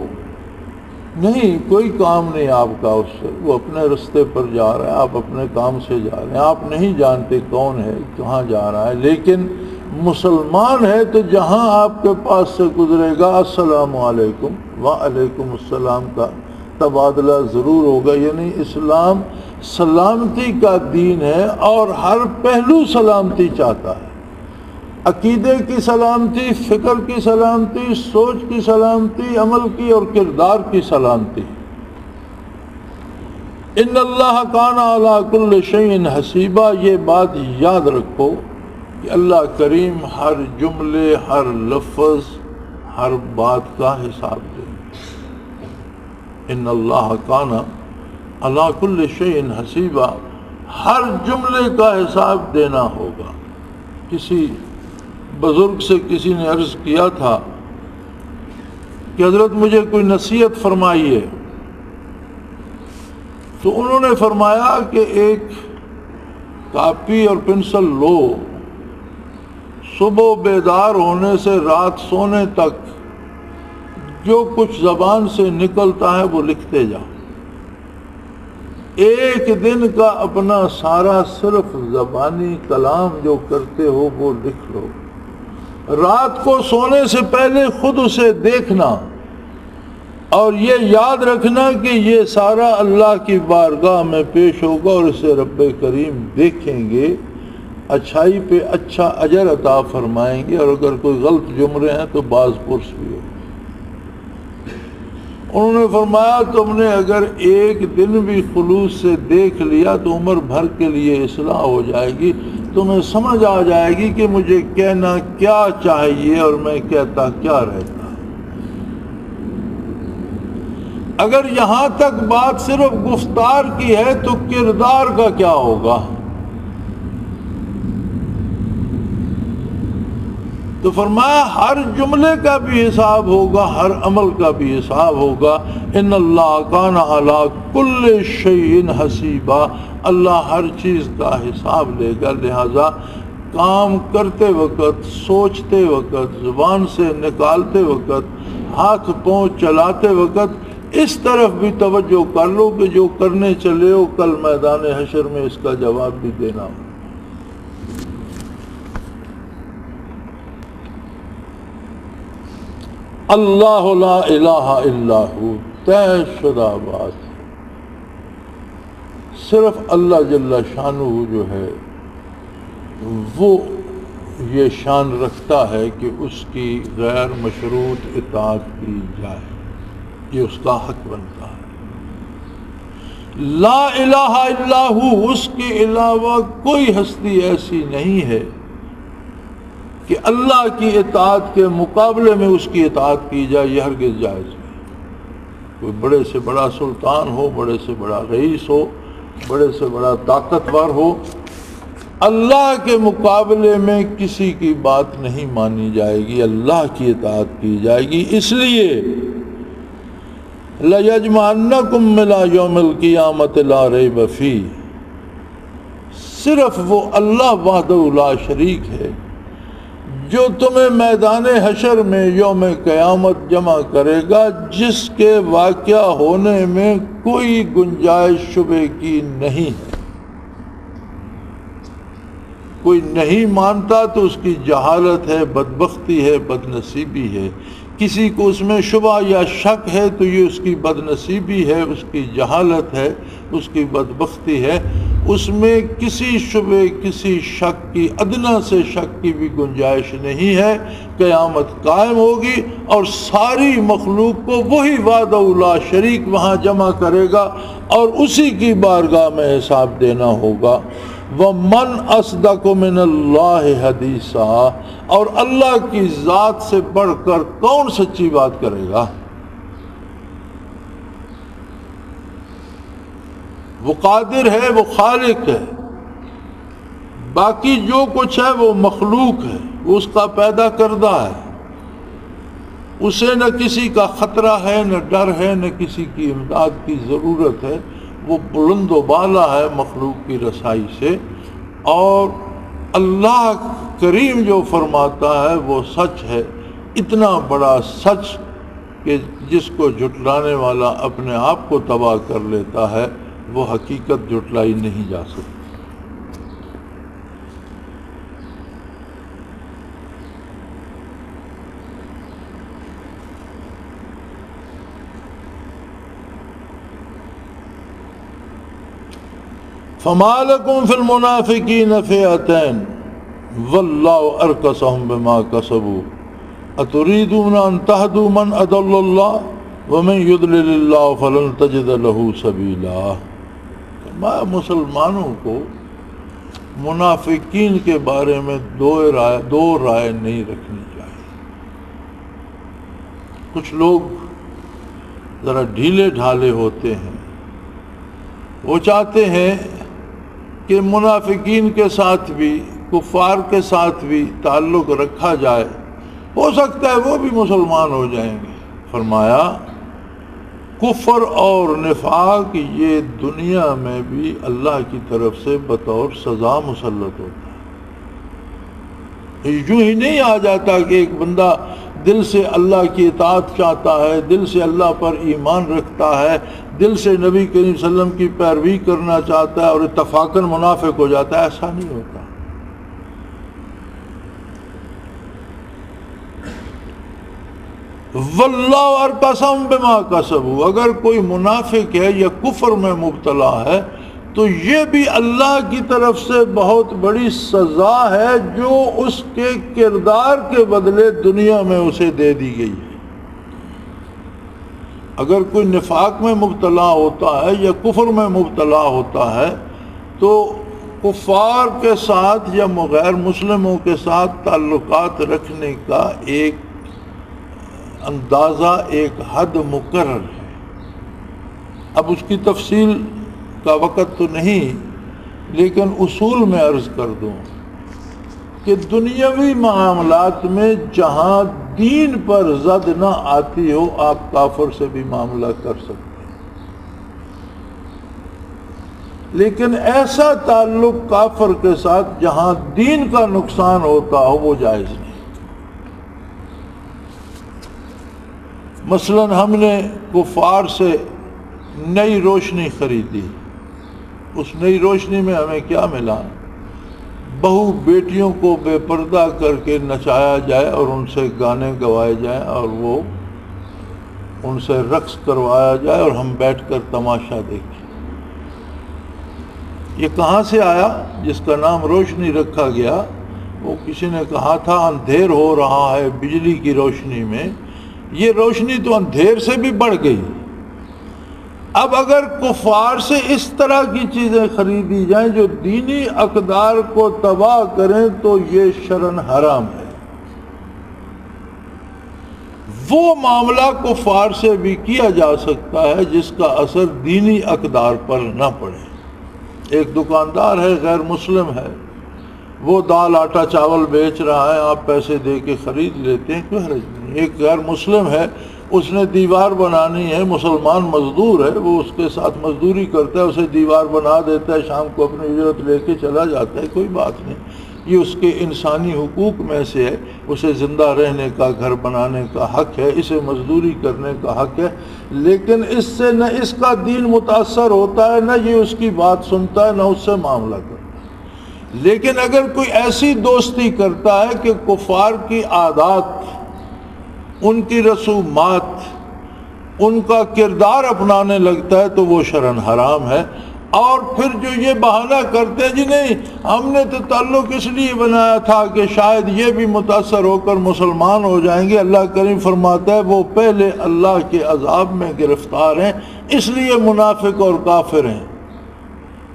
نہیں، کوئی کام نہیں آپ کا اس سے، وہ اپنے رستے پر جا رہا ہے، آپ اپنے کام سے جا رہے ہیں، آپ نہیں جانتے کون ہے کہاں جا رہا ہے، لیکن مسلمان ہے تو جہاں آپ کے پاس سے گزرے گا السلام علیکم وعلیکم السلام کا تبادلہ ضرور ہوگا۔ یعنی اسلام سلامتی کا دین ہے اور ہر پہلو سلامتی چاہتا ہے، عقیدے کی سلامتی، فکر کی سلامتی، سوچ کی سلامتی، عمل کی اور کردار کی سلامتی۔ ان اللہ کان علی کل شیء حسیبا، یہ بات یاد رکھو کہ اللہ کریم ہر جملے، ہر لفظ، ہر بات کا حساب دے۔ ان اللہ کان علی کل شیء حسیبا، ہر جملے کا حساب دینا ہوگا۔ کسی بزرگ سے کسی نے عرض کیا تھا کہ حضرت مجھے کوئی نصیحت فرمائیے، تو انہوں نے فرمایا کہ ایک کاپی اور پنسل لو، صبح بیدار ہونے سے رات سونے تک جو کچھ زبان سے نکلتا ہے وہ لکھتے جاؤ۔ ایک دن کا اپنا سارا صرف زبانی کلام جو کرتے ہو وہ لکھ لو، رات کو سونے سے پہلے خود اسے دیکھنا، اور یہ یاد رکھنا کہ یہ سارا اللہ کی بارگاہ میں پیش ہوگا اور اسے رب کریم دیکھیں گے، اچھائی پہ اچھا اجر عطا فرمائیں گے، اور اگر کوئی غلط جملے ہیں تو باز پرس بھی ہوگا۔ انہوں نے فرمایا تم نے اگر ایک دن بھی خلوص سے دیکھ لیا تو عمر بھر کے لیے اصلاح ہو جائے گی، تمہیں سمجھ آ جائے گی کہ مجھے کہنا کیا چاہیے اور میں کہتا کیا رہتا۔ اگر یہاں تک بات صرف گفتار کی ہے تو کردار کا کیا ہوگا؟ تو فرمایا ہر جملے کا بھی حساب ہوگا، ہر عمل کا بھی حساب ہوگا۔ ان اللہ کان علی کل شیء حسیبا، اللہ ہر چیز کا حساب لے گا۔ لہذا کام کرتے وقت، سوچتے وقت، زبان سے نکالتے وقت، ہاتھ پاؤں چلاتے وقت اس طرف بھی توجہ کر لو کہ جو کرنے چلے ہو کل میدان حشر میں اس کا جواب بھی دینا ہو۔ اللہ لا الہ الا ہو، طے شدہ بات ہے۔ صرف اللہ جل شانہ جو ہے وہ یہ شان رکھتا ہے کہ اس کی غیر مشروط اطاعت کی جائے، یہ اس کا حق بنتا ہے۔ لا الہ الا ہو، اس کے علاوہ کوئی ہستی ایسی نہیں ہے کہ اللہ کی اطاعت کے مقابلے میں اس کی اطاعت کی جائے، یہ ہرگز جائز نہیں۔ کوئی بڑے سے بڑا سلطان ہو، بڑے سے بڑا رئیس ہو، بڑے سے بڑا طاقتور ہو، اللہ کے مقابلے میں کسی کی بات نہیں مانی جائے گی، اللہ کی اطاعت کی جائے گی۔ اس لیے لَيَجْمَعَنَّكُمْ إِلَىٰ يَوْمِ الْقِيَامَةِ لَا رَيْبَ فِيهِ، صرف وہ اللہ وحدہ لا شریک ہے جو تمہیں میدان حشر میں یوم قیامت جمع کرے گا، جس کے واقعہ ہونے میں کوئی گنجائش شبے کی نہیں ہے۔ کوئی نہیں مانتا تو اس کی جہالت ہے، بدبختی ہے، بدنصیبی ہے۔ کسی کو اس میں شبہ یا شک ہے تو یہ اس کی بدنصیبی ہے، اس کی جہالت ہے، اس کی بدبختی ہے۔ اس میں کسی شبے، کسی شک کی، ادنا سے شک کی بھی گنجائش نہیں ہے۔ قیامت قائم ہوگی اور ساری مخلوق کو وہی وحدہ لا شریک وہاں جمع کرے گا اور اسی کی بارگاہ میں حساب دینا ہوگا۔ وَمَنْ أَصْدَقُ مِنَ اللَّهِ حَدِيثًا، اور اللہ کی ذات سے بڑھ کر کون سچی بات کرے گا؟ وہ قادر ہے، وہ خالق ہے، باقی جو کچھ ہے وہ مخلوق ہے، وہ اس کا پیدا کردہ ہے، اسے نہ کسی کا خطرہ ہے، نہ ڈر ہے، نہ کسی کی امداد کی ضرورت ہے۔ وہ بلند و بالا ہے مخلوق کی رسائی سے، اور اللہ کریم جو فرماتا ہے وہ سچ ہے، اتنا بڑا سچ کہ جس کو جھٹلانے والا اپنے آپ کو تباہ کر لیتا ہے، وہ حقیقت جھٹلائی نہیں جا سکتی۔ فَمَا لَكُمْ فِي الْمُنَافِقِينَ فِئَتَيْنِ وَاللَّهُ أَرْكَسَهُمْ بِمَا كَسَبُوا أَتُرِيدُونَ أَن تَهْدُوا مَنْ أَضَلَّ اللَّهُ وَمَنْ يُضْلِلِ اللَّهُ فَلَنْ تَجِدَ لَهُ سَبِيلًا۔ مسلمانوں کو منافقین کے بارے میں دو رائے نہیں رکھنی چاہیے۔ کچھ لوگ ذرا ڈھیلے ڈھالے ہوتے ہیں، وہ چاہتے ہیں کہ منافقین کے ساتھ بھی، کفار کے ساتھ بھی تعلق رکھا جائے، ہو سکتا ہے وہ بھی مسلمان ہو جائیں گے۔ فرمایا کفر اور نفاق یہ دنیا میں بھی اللہ کی طرف سے بطور سزا مسلط ہوتا ہے۔ یوں ہی نہیں آ جاتا کہ ایک بندہ دل سے اللہ کی اطاعت چاہتا ہے، دل سے اللہ پر ایمان رکھتا ہے، دل سے نبی کریم صلی اللہ علیہ وسلم کی پیروی کرنا چاہتا ہے اور اتفاقاً منافق ہو جاتا ہے۔ ایسا نہیں ہوتا۔ واللہ ارکسہم بما کسبوا، اگر کوئی منافق ہے یا کفر میں مبتلا ہے تو یہ بھی اللہ کی طرف سے بہت بڑی سزا ہے جو اس کے کردار کے بدلے دنیا میں اسے دے دی گئی ہے۔ اگر کوئی نفاق میں مبتلا ہوتا ہے یا کفر میں مبتلا ہوتا ہے تو کفار کے ساتھ یا غیر مسلموں کے ساتھ تعلقات رکھنے کا ایک اندازہ، ایک حد مقرر ہے۔ اب اس کی تفصیل کا وقت تو نہیں، لیکن اصول میں عرض کر دوں کہ دنیاوی معاملات میں جہاں دین پر زد نہ آتی ہو آپ کافر سے بھی معاملہ کر سکتے ہیں، لیکن ایسا تعلق کافر کے ساتھ جہاں دین کا نقصان ہوتا ہو وہ جائز نہیں۔ مثلا ہم نے کفار سے نئی روشنی خریدی، اس نئی روشنی میں ہمیں کیا ملا؟ بہو بیٹیوں کو بے پردہ کر کے نچایا جائے اور ان سے گانے گوائے جائیں اور وہ ان سے رقص کروایا جائے اور ہم بیٹھ کر تماشا دیکھیں۔ یہ کہاں سے آیا؟ جس کا نام روشنی رکھا گیا، وہ کسی نے کہا تھا اندھیر ہو رہا ہے بجلی کی روشنی میں، یہ روشنی تو اندھیر سے بھی بڑھ گئی۔ اب اگر کفار سے اس طرح کی چیزیں خریدی جائیں جو دینی اقدار کو تباہ کریں تو یہ شرعاً حرام ہے۔ وہ معاملہ کفار سے بھی کیا جا سکتا ہے جس کا اثر دینی اقدار پر نہ پڑے۔ ایک دکاندار ہے، غیر مسلم ہے، وہ دال آٹا چاول بیچ رہا ہے، آپ پیسے دے کے خرید لیتے ہیں، کوئی حرج نہیں۔ ایک غیر مسلم ہے، اس نے دیوار بنانی ہے، مسلمان مزدور ہے، وہ اس کے ساتھ مزدوری کرتا ہے، اسے دیوار بنا دیتا ہے، شام کو اپنی اجرت لے کے چلا جاتا ہے، کوئی بات نہیں، یہ اس کے انسانی حقوق میں سے ہے، اسے زندہ رہنے کا، گھر بنانے کا حق ہے، اسے مزدوری کرنے کا حق ہے، لیکن اس سے نہ اس کا دین متاثر ہوتا ہے، نہ یہ اس کی بات سنتا ہے، نہ اس سے معاملہ کرتا ہے۔ لیکن اگر کوئی ایسی دوستی کرتا ہے کہ کفار کی عادات، ان کی رسومات، ان کا کردار اپنانے لگتا ہے تو وہ شرعاً حرام ہے۔ اور پھر جو یہ بہانہ کرتے ہیں جی نہیں ہم نے تو تعلق اس لیے بنایا تھا کہ شاید یہ بھی متاثر ہو کر مسلمان ہو جائیں گے، اللہ کریم فرماتا ہے وہ پہلے اللہ کے عذاب میں گرفتار ہیں، اس لیے منافق اور کافر ہیں۔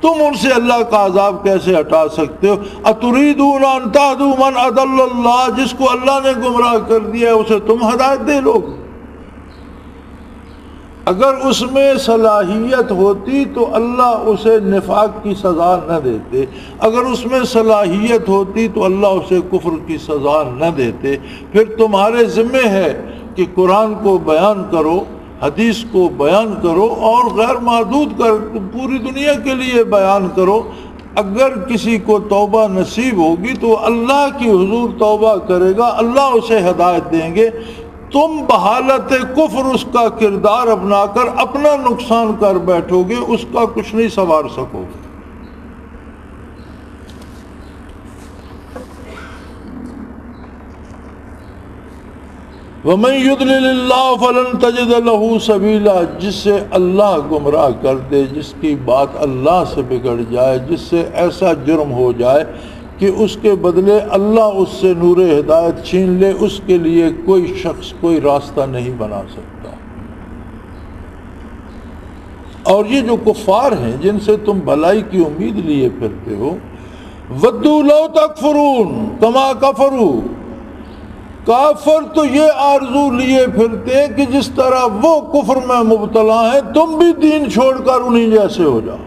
تم ان سے اللہ کا عذاب کیسے ہٹا سکتے ہو؟ اتریدون ان تہدوا من اضل اللہ، جس کو اللہ نے گمراہ کر دیا ہے اسے تم ہدایت دے لو۔ اگر اس میں صلاحیت ہوتی تو اللہ اسے نفاق کی سزا نہ دیتے، اگر اس میں صلاحیت ہوتی تو اللہ اسے کفر کی سزا نہ دیتے۔ پھر تمہارے ذمہ ہے کہ قرآن کو بیان کرو، حدیث کو بیان کرو اور غیر محدود کر پوری دنیا کے لیے بیان کرو۔ اگر کسی کو توبہ نصیب ہوگی تو اللہ کی حضور توبہ کرے گا، اللہ اسے ہدایت دیں گے۔ تم بحالت کفر اس کا کردار اپنا کر اپنا نقصان کر بیٹھو گے، اس کا کچھ نہیں سنوار سکو گے۔ وَمَن يُضْلِلِ اللَّهُ فَلَن تَجِدَ لَهُ سَبِيلًا، جس سے اللہ گمراہ کر دے، جس کی بات اللہ سے بگڑ جائے، جس سے ایسا جرم ہو جائے کہ اس کے بدلے اللہ اس سے نور ہدایت چھین لے، اس کے لیے کوئی شخص کوئی راستہ نہیں بنا سکتا۔ اور یہ جو کفار ہیں جن سے تم بھلائی کی امید لیے پھرتے ہو، وَدُّوا لَوْ تَكْفُرُونَ كَمَا كَفَرُوا، کافر تو یہ آرزو لیے پھرتے ہیں کہ جس طرح وہ کفر میں مبتلا ہیں تم بھی دین چھوڑ کر انہیں جیسے ہو جاؤ۔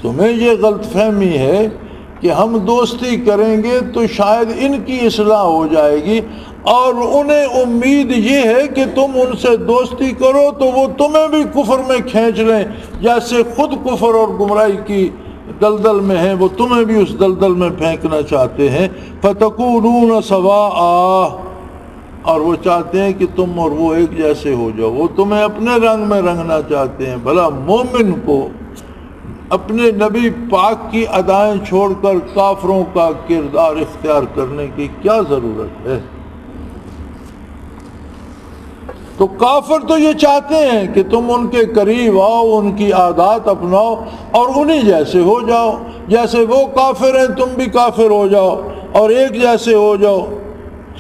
تمہیں یہ غلط فہمی ہے کہ ہم دوستی کریں گے تو شاید ان کی اصلاح ہو جائے گی، اور انہیں امید یہ ہے کہ تم ان سے دوستی کرو تو وہ تمہیں بھی کفر میں کھینچ لیں، جیسے خود کفر اور گمراہی کی دلدل میں ہیں وہ تمہیں بھی اس دلدل میں پھینکنا چاہتے ہیں۔ فَتَكُونُونَ سَوَاءً، اور وہ چاہتے ہیں کہ تم اور وہ ایک جیسے ہو جاؤ، وہ تمہیں اپنے رنگ میں رنگنا چاہتے ہیں۔ بھلا مومن کو اپنے نبی پاک کی ادائیں چھوڑ کر کافروں کا کردار اختیار کرنے کی کیا ضرورت ہے؟ تو کافر تو یہ چاہتے ہیں کہ تم ان کے قریب آؤ، ان کی عادات اپناؤ اور انہی جیسے ہو جاؤ، جیسے وہ کافر ہیں تم بھی کافر ہو جاؤ اور ایک جیسے ہو جاؤ۔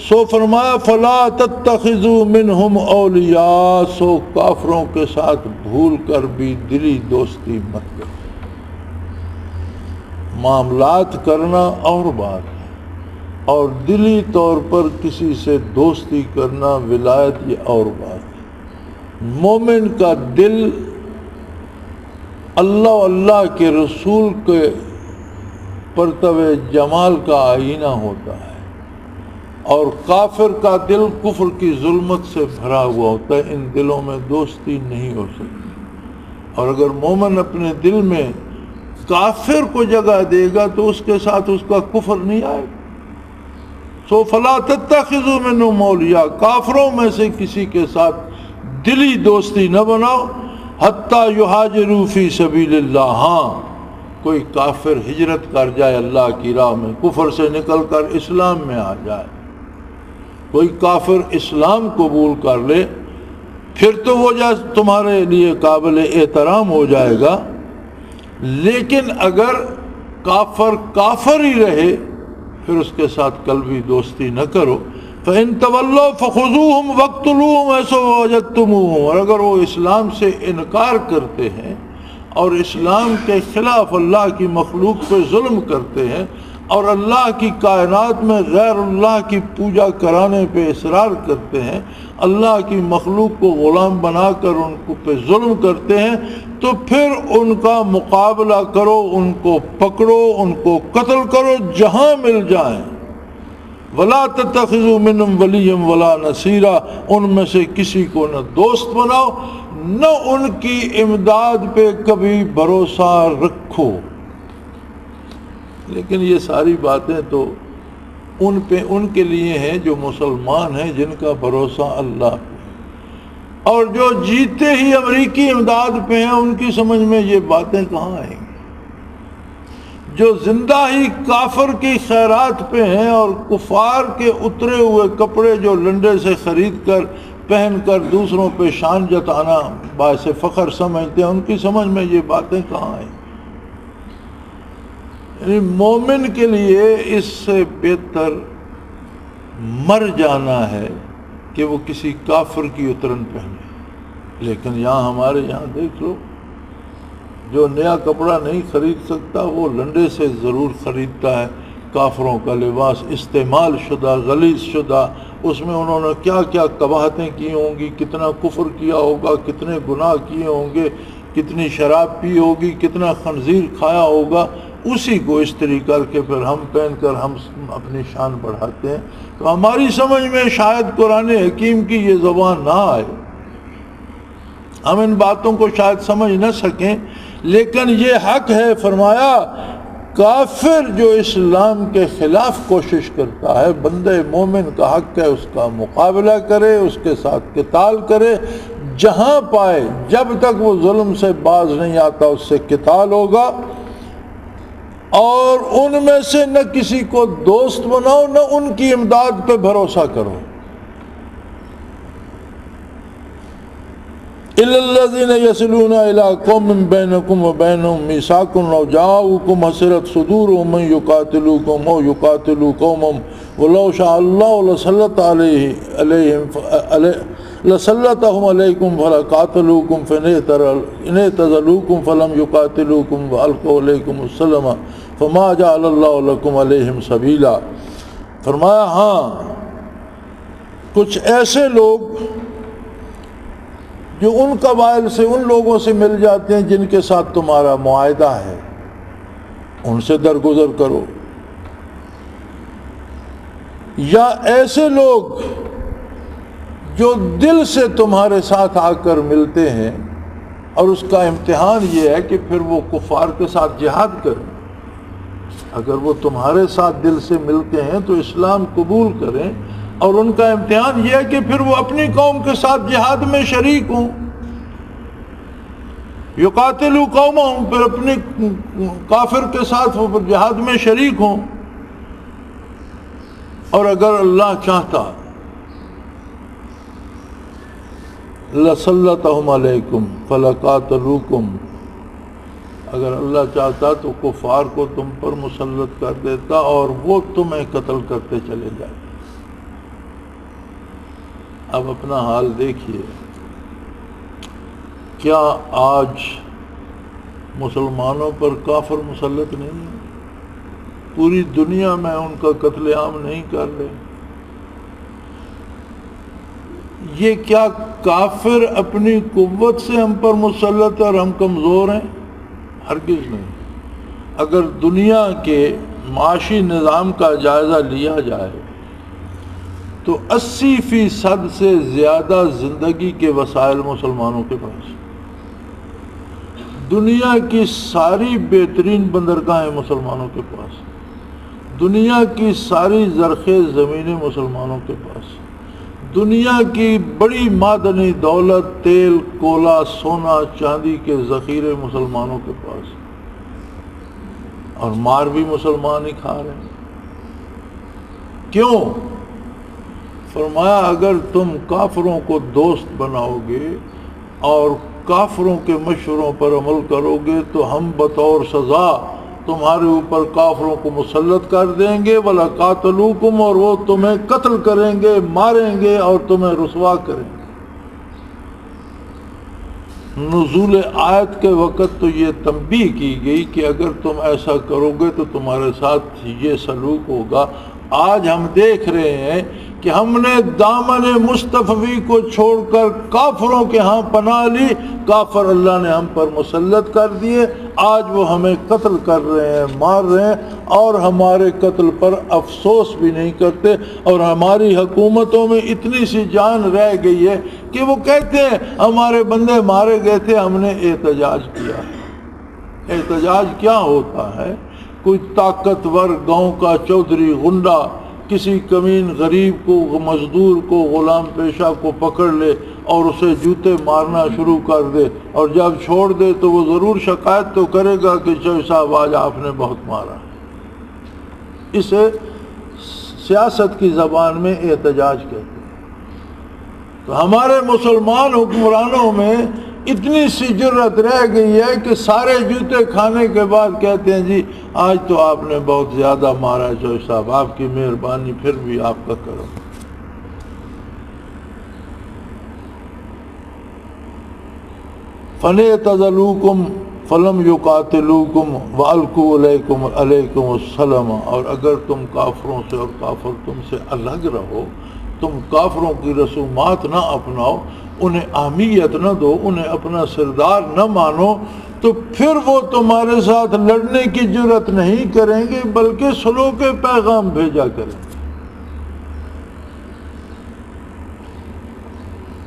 سو فرمایا فَلَا تَتَّخِذُوا مِنْهُمْ أَوْلِيَاءَ، سو کافروں کے ساتھ بھول کر بھی دلی دوستی مت کرو۔ معاملات کرنا اور بات ہے، اور دلی طور پر کسی سے دوستی کرنا ولایت یہ اور بات ہے۔ مومن کا دل اللہ اللہ کے رسول کے پرتوے جمال کا آئینہ ہوتا ہے، اور کافر کا دل کفر کی ظلمت سے بھرا ہوا ہوتا ہے، ان دلوں میں دوستی نہیں ہو سکتی۔ اور اگر مومن اپنے دل میں کافر کو جگہ دے گا تو اس کے ساتھ اس کا کفر نہیں آئے گا۔ سو فَلَا تَتَّخِذُوا مِنْهُمْ أَوْلِيَاءَ، کافروں میں سے کسی کے ساتھ دلی دوستی نہ بناؤ، حَتَّى يُهَاجِرُوا فِي سَبِيلِ اللَّهِ، ہاں کوئی کافر ہجرت کر جائے اللہ کی راہ میں، کفر سے نکل کر اسلام میں آ جائے، کوئی کافر اسلام قبول کر لے پھر تو وہ جائز تمہارے لیے قابل احترام ہو جائے گا. لیکن اگر کافر ہی رہے پھر اس کے ساتھ قلبی دوستی نہ کرو. فَإِن تَوَلَّوْا فَخُذُوهُمْ وَاقْتُلُوهُمْ حَيْثُ وَجَدتُّمُوهُمْ. اور اگر وہ اسلام سے انکار کرتے ہیں اور اسلام کے خلاف اللہ کی مخلوق پہ ظلم کرتے ہیں اور اللہ کی کائنات میں غیر اللہ کی پوجا کرانے پہ اصرار کرتے ہیں، اللہ کی مخلوق کو غلام بنا کر ان کو پہ ظلم کرتے ہیں، تو پھر ان کا مقابلہ کرو، ان کو پکڑو، ان کو قتل کرو جہاں مل جائیں. وَلَا تَتَّخِذُوا مِنْهُمْ وَلِيًّا وَلَا نَصِيرًا. ان میں سے کسی کو نہ دوست بناؤ نہ ان کی امداد پہ کبھی بھروسہ رکھو. لیکن یہ ساری باتیں تو ان کے لیے ہیں جو مسلمان ہیں، جن کا بھروسہ اللہ پہ، اور جو جیتے ہی امریکی امداد پہ ہیں ان کی سمجھ میں یہ باتیں کہاں آئیں گی. جو زندہ ہی کافر کی خیرات پہ ہیں اور کفار کے اترے ہوئے کپڑے جو لنڈے سے خرید کر پہن کر دوسروں پہ شان جتانا باعث فخر سمجھتے ہیں، ان کی سمجھ میں یہ باتیں کہاں آئیں. یعنی مومن کے لیے اس سے بہتر مر جانا ہے کہ وہ کسی کافر کی اترن پہنے. لیکن یہاں ہمارے یہاں دیکھ لو، جو نیا کپڑا نہیں خرید سکتا وہ لنڈے سے ضرور خریدتا ہے. کافروں کا لباس استعمال شدہ، غلیظ شدہ، اس میں انہوں نے کیا کیا قباحتیں کی ہوں گی، کتنا کفر کیا ہوگا، کتنے گناہ کیے ہوں گے، کتنی شراب پی ہوگی، کتنا خنزیر کھایا ہوگا، اسی کو استری کر کے پھر ہم پہن کر ہم اپنی شان بڑھاتے ہیں. تو ہماری سمجھ میں شاید قرآن حکیم کی یہ زبان نہ آئے، ہم ان باتوں کو شاید سمجھ نہ سکیں، لیکن یہ حق ہے. فرمایا کافر جو اسلام کے خلاف کوشش کرتا ہے، بندے مومن کا حق ہے اس کا مقابلہ کرے، اس کے ساتھ قتال کرے جہاں پائے. جب تک وہ ظلم سے باز نہیں آتا اس سے قتال ہوگا. اور ان میں سے نہ کسی کو دوست بناؤ نہ ان کی امداد پہ بھروسہ کرو. إِلَّا الَّذِينَ يَصِلُونَ إِلَىٰ قَوْمٍ بَيْنَكُمْ وَبَيْنَهُمْ مِيثَاقٌ أَوْ جَاءُوكُمْ حَسِرَتْ صُدُورُهُمْ أَن يُقَاتِلُوكُمْ أَوْ يُقَاتِلُوا قَوْمَهُمْ وَلَوْ شَاءَ اللَّهُ لَسَلَّطَهُمْ عَلَيْكُمْ فَلَقَاتَلُوكُمْ فَإِنِ اعْتَزَلُوكُمْ فَلَمْ يُقَاتِلُوكُمْ وَأَلْقَوْا إِلَيْكُمُ السَّلَامَ فَمَا جَعَلَ اللَّهُ لَكُمْ عَلَيْهِمْ سَبِيلًا. فرمایا ہاں کچھ ایسے لوگ جو ان قبائل سے، ان لوگوں سے مل جاتے ہیں جن کے ساتھ تمہارا معاہدہ ہے، ان سے درگزر کرو. یا ایسے لوگ جو دل سے تمہارے ساتھ آ کر ملتے ہیں اور اس کا امتحان یہ ہے کہ پھر وہ کفار کے ساتھ جہاد کریں. اگر وہ تمہارے ساتھ دل سے ملتے ہیں تو اسلام قبول کریں، اور ان کا امتحان یہ ہے کہ پھر وہ اپنی قوم کے ساتھ جہاد میں شریک ہوں. یقاتلوا قومہم، پھر اپنی کافر کے ساتھ وہ جہاد میں شریک ہوں. اور اگر اللہ چاہتا لَسَلَّطَهُمْ عَلَيْكُمْ فَلَقَاتَلُوكُمْ، اگر اللہ چاہتا تو کفار کو تم پر مسلط کر دیتا اور وہ تمہیں قتل کرتے چلے جائے. اب اپنا حال دیکھیے، کیا آج مسلمانوں پر کافر مسلط نہیں ہے؟ پوری دنیا میں ان کا قتل عام نہیں کر رہے؟ یہ کیا کافر اپنی قوت سے ہم پر مسلط اور ہم کمزور ہیں؟ ہرگز نہیں. اگر دنیا کے معاشی نظام کا جائزہ لیا جائے تو 80% سے زیادہ زندگی کے وسائل مسلمانوں کے پاس. دنیا کی ساری بہترین بندرگاہیں مسلمانوں کے پاس، دنیا کی ساری زرخیز زمینیں مسلمانوں کے پاس، دنیا کی بڑی معدنی دولت، تیل، کولا، سونا، چاندی کے ذخیرے مسلمانوں کے پاس، اور مار بھی مسلمان ہی کھا رہے ہیں. کیوں؟ فرمایا اگر تم کافروں کو دوست بناؤ گے اور کافروں کے مشوروں پر عمل کرو گے تو ہم بطور سزا تمہارے اوپر کافروں کو مسلط کر دیں گے، وَلَا قَاتَلُوكُمْ، اور وہ تمہیں قتل کریں گے، ماریں گے اور تمہیں رسوا کریں گے۔ نزول آیت کے وقت تو یہ تنبیہ کی گئی کہ اگر تم ایسا کرو گے تو تمہارے ساتھ یہ سلوک ہوگا۔ آج ہم دیکھ رہے ہیں کہ ہم نے دامن مصطفی کو چھوڑ کر کافروں کے ہاں پناہ لی، کافر اللہ نے ہم پر مسلط کر دیے، آج وہ ہمیں قتل کر رہے ہیں، مار رہے ہیں، اور ہمارے قتل پر افسوس بھی نہیں کرتے، اور ہماری حکومتوں میں اتنی سی جان رہ گئی ہے کہ وہ کہتے ہیں ہمارے بندے مارے گئے تھے، ہم نے احتجاج کیا۔ احتجاج کیا ہوتا ہے؟ کوئی طاقتور گاؤں کا چودھری غنڈہ کسی کمین غریب کو، مزدور کو، غلام پیشہ کو پکڑ لے اور اسے جوتے مارنا شروع کر دے، اور جب چھوڑ دے تو وہ ضرور شکایت تو کرے گا کہ چودھری صاحب آج آپ نے بہت مارا۔ اسے سیاست کی زبان میں احتجاج کہتے ہیں۔ تو ہمارے مسلمان حکمرانوں میں اتنی سی جرت رہ گئی ہے کہ سارے جوتے کھانے کے بعد کہتے ہیں جی آج تو آپ نے بہت زیادہ مارا چودھری صاحب، آپ کی مہربانی، پھر بھی آپ کا کرم۔ فَلْيَعْتَزِلُوكُمْ فَلَمْ يُقَاتِلُوكُمْ وَأَلْقُوا عَلَيْكُمُ السَّلَامَ، اور اگر تم کافروں سے اور کافر تم سے الگ رہو، تم کافروں کی رسومات نہ اپناؤ، انہیں اہمیت نہ دو، انہیں اپنا سردار نہ مانو، تو پھر وہ تمہارے ساتھ لڑنے کی جرت نہیں کریں گے بلکہ صلح کے پیغام بھیجا کریں گے۔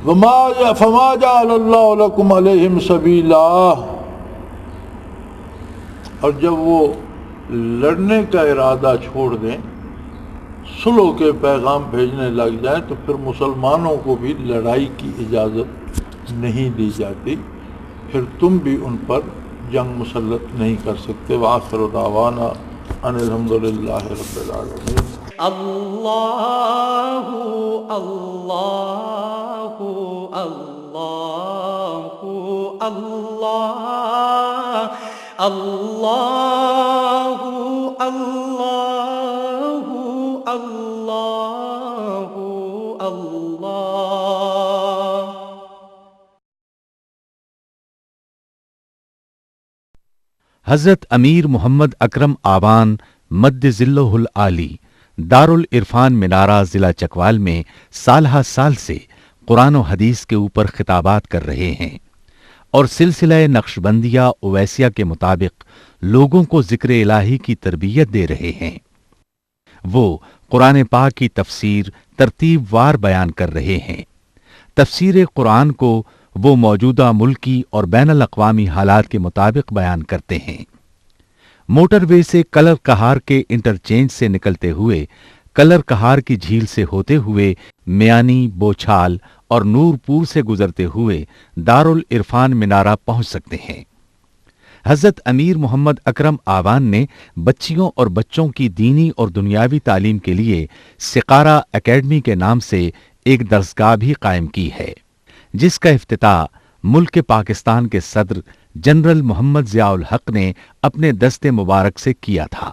فَمَا جَعَلَ اللَّهُ لَكُمْ عَلَيْهِمْ سَبِيلًا، اور جب وہ لڑنے کا ارادہ چھوڑ دیں، صلح کے پیغام بھیجنے لگ جائیں، تو پھر مسلمانوں کو بھی لڑائی کی اجازت نہیں دی جاتی، پھر تم بھی ان پر جنگ مسلط نہیں کر سکتے۔ وآخر دعوانا ان الحمدللہ رب العالمین۔ اللہ اللہ اللہ اللہ اللہ اللہ اللہ اللہ۔ حضرت امیر محمد اکرم آوان مد ظلہ العالی دارالعرفان منارہ ضلع چکوال میں سالہ سال سے قرآن و حدیث کے اوپر خطابات کر رہے ہیں اور سلسلہ نقشبندیہ اویسیہ کے مطابق لوگوں کو ذکر الہی کی تربیت دے رہے ہیں۔ وہ قرآن پاک کی تفسیر ترتیب وار بیان کر رہے ہیں۔ تفسیر قرآن کو وہ موجودہ ملکی اور بین الاقوامی حالات کے مطابق بیان کرتے ہیں۔ موٹر وے سے کلر کہار کے انٹرچینج سے نکلتے ہوئے، کلر کہار کی جھیل سے ہوتے ہوئے، میانی، بوچھال اور نور پور سے گزرتے ہوئے دارالعرفان منارہ پہنچ سکتے ہیں۔ حضرت امیر محمد اکرم آوان نے بچیوں اور بچوں کی دینی اور دنیاوی تعلیم کے لیے سقارہ اکیڈمی کے نام سے ایک درسگاہ بھی قائم کی ہے، جس کا افتتاح ملک پاکستان کے صدر جنرل محمد ضیاء الحق نے اپنے دست مبارک سے کیا تھا۔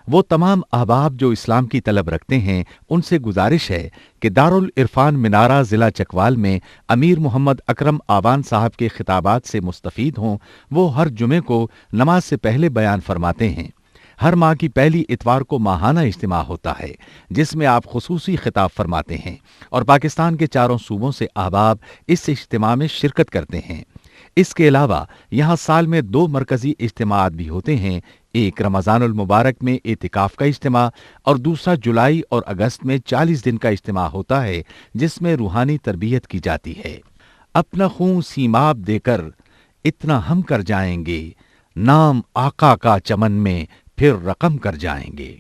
وہ تمام احباب جو اسلام کی طلب رکھتے ہیں ان سے گزارش ہے کہ دارالعرفان منارہ ضلع چکوال میں امیر محمد اکرم آوان صاحب کے خطابات سے مستفید ہوں۔ وہ ہر جمعے کو نماز سے پہلے بیان فرماتے ہیں۔ ہر ماہ کی پہلی اتوار کو ماہانہ اجتماع ہوتا ہے جس میں آپ خصوصی خطاب فرماتے ہیں اور پاکستان کے چاروں صوبوں سے احباب اس اجتماع میں شرکت کرتے ہیں۔ اس کے علاوہ یہاں سال میں 2 مرکزی اجتماعات بھی ہوتے ہیں، ایک رمضان المبارک میں اعتکاف کا اجتماع اور دوسرا جولائی اور اگست میں 40 دن کا اجتماع ہوتا ہے جس میں روحانی تربیت کی جاتی ہے۔ اپنا خون سیماب دے کر اتنا ہم کر جائیں گے، نام آقا کا چمن میں پھر رقم کر جائیں گے۔